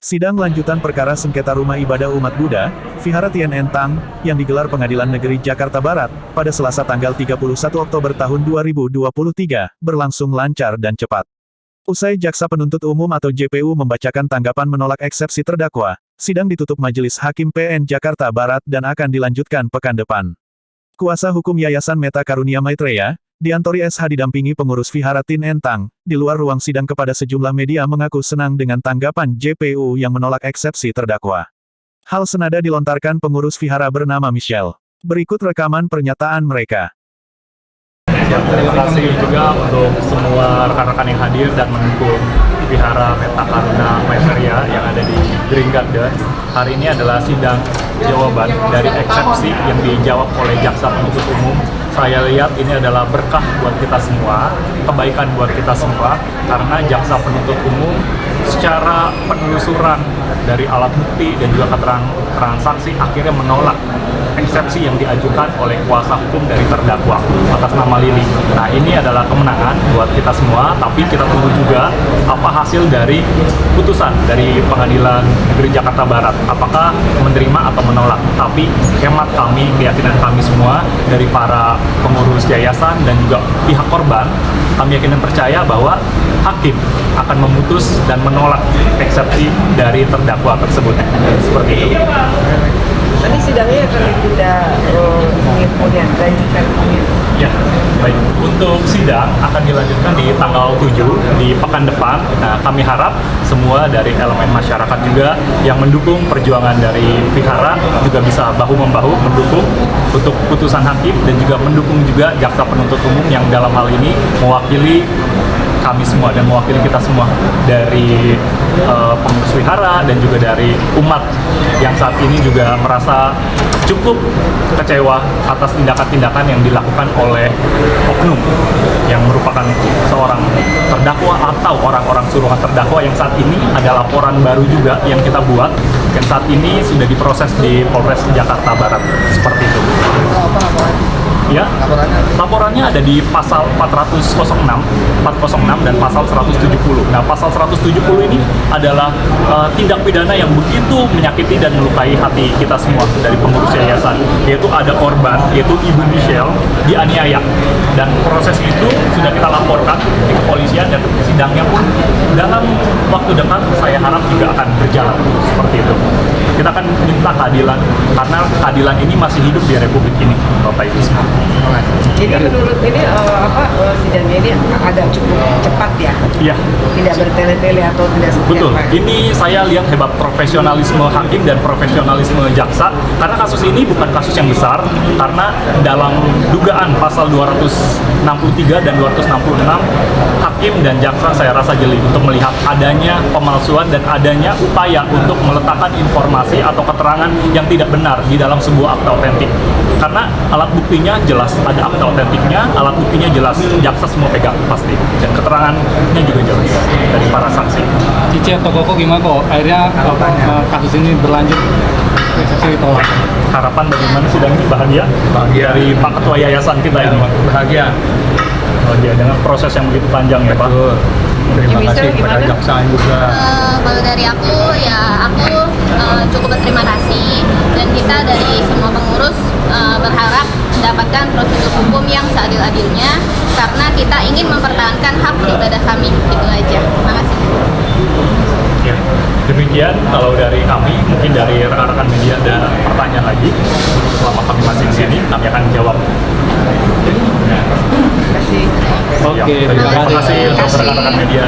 Sidang lanjutan perkara sengketa rumah ibadah umat Buddha, Vihara Tien Entang, yang digelar Pengadilan Negeri Jakarta Barat, pada Selasa tanggal 31 Oktober tahun 2023, berlangsung lancar dan cepat. Usai Jaksa Penuntut Umum atau JPU membacakan tanggapan menolak eksepsi terdakwa, sidang ditutup Majelis Hakim PN Jakarta Barat dan akan dilanjutkan pekan depan. Kuasa hukum Yayasan Meta Karunia Maitreya, Diantori SH didampingi pengurus Vihara Tien Entang, di luar ruang sidang kepada sejumlah media mengaku senang dengan tanggapan JPU yang menolak eksepsi terdakwa. Hal senada dilontarkan pengurus Vihara bernama Michelle. Berikut rekaman pernyataan mereka. Terima kasih juga untuk semua rekan-rekan yang hadir dan mendukung Vihara Meta Karunia Maitreya yang ada di Green Garden. Hari ini adalah sidang jawaban dari eksepsi yang dijawab oleh Jaksa Penuntut Umum. Saya lihat ini adalah berkah buat kita semua, kebaikan buat kita semua, karena Jaksa Penuntut Umum secara penelusuran dari alat bukti dan juga keterangan saksi akhirnya menolak eksepsi yang diajukan oleh kuasa hukum dari terdakwa atas nama Lili. Nah, ini adalah kemenangan buat kita semua, tapi kita tunggu juga apa hasil dari putusan dari Pengadilan Negeri Jakarta Barat. Apakah menerima atau menolak? Tapi hemat kami, keyakinan kami semua dari para pengurus yayasan dan juga pihak korban, kami yakin dan percaya bahwa hakim akan memutus dan menolak eksepsi dari terdakwa tersebut. Seperti itu. Nanti sidangnya akan ditunda kemudian lanjutkan. Ya, baik. Untuk sidang akan dilanjutkan di tanggal 7 di pekan depan. Nah, kami harap semua dari elemen masyarakat juga yang mendukung perjuangan dari Vihara juga bisa bahu-membahu mendukung untuk putusan hakim dan juga mendukung juga Jaksa Penuntut Umum yang dalam hal ini mewakili kami semua dan mewakili kita semua dari pengurus Vihara dan juga dari umat yang saat ini juga merasa cukup kecewa atas tindakan-tindakan yang dilakukan oleh oknum yang merupakan seorang terdakwa atau orang-orang suruhan terdakwa yang saat ini ada laporan baru juga yang kita buat yang saat ini sudah diproses di Polres Jakarta Barat. Seperti itu. Ya, laporannya ada di pasal 406 dan pasal 170. Nah, pasal 170 ini adalah tindak pidana yang begitu menyakiti dan melukai hati kita semua dari pengurus yayasan, yaitu ada korban, yaitu Ibu Michelle, dianiaya. Dan proses itu sudah kita laporkan di kepolisian dan sidangnya pun dalam waktu dekat saya harap juga akan berjalan seperti itu. Kita akan minta keadilan, karena keadilan ini masih hidup di Republik ini, Bapak Ibu semua. Jadi menurut ini sidangnya ini agak cukup cepat ya? Iya. Tidak bertele-tele atau tidak seperti Betul. apa? Ini saya lihat hebat profesionalisme hakim dan profesionalisme jaksa, karena kasus ini bukan kasus yang besar, karena dalam dugaan pasal 263 dan 266 hakim dan jaksa saya rasa jeli untuk melihat adanya pemalsuan dan adanya upaya untuk meletakkan informasi atau keterangan yang tidak benar di dalam sebuah akta otentik. Karena alat buktinya jelas, ada akta otentiknya, alat buktinya jelas, jaksa semua pegang pasti, dan keterangannya juga jelas dari para saksi. Cici atau Koko gimana kok akhirnya kasus ini berlanjut ditolak? Harapan bagaimana sidang ini bahagia dari Pak Ketua Yayasan kita ini. Bahagia Dengan proses yang begitu panjang ya Pak. terima Ya, kasih Michelle, kepada gimana? jaksa juga. Kalau dari aku cukup berterima kasih, dan kita dari semua pengurus berharap mendapatkan prosedur hukum yang seadil-adilnya, karena kita ingin mempertahankan hak beribadah kami. Itu aja. Terima kasih. Ya, demikian kalau dari kami, mungkin dari rekan-rekan media ada pertanyaan lagi. Selama kami masih di sini, kami akan jawab. Terima kasih. Oke, Ya, terima kasih untuk rekan-rekan media.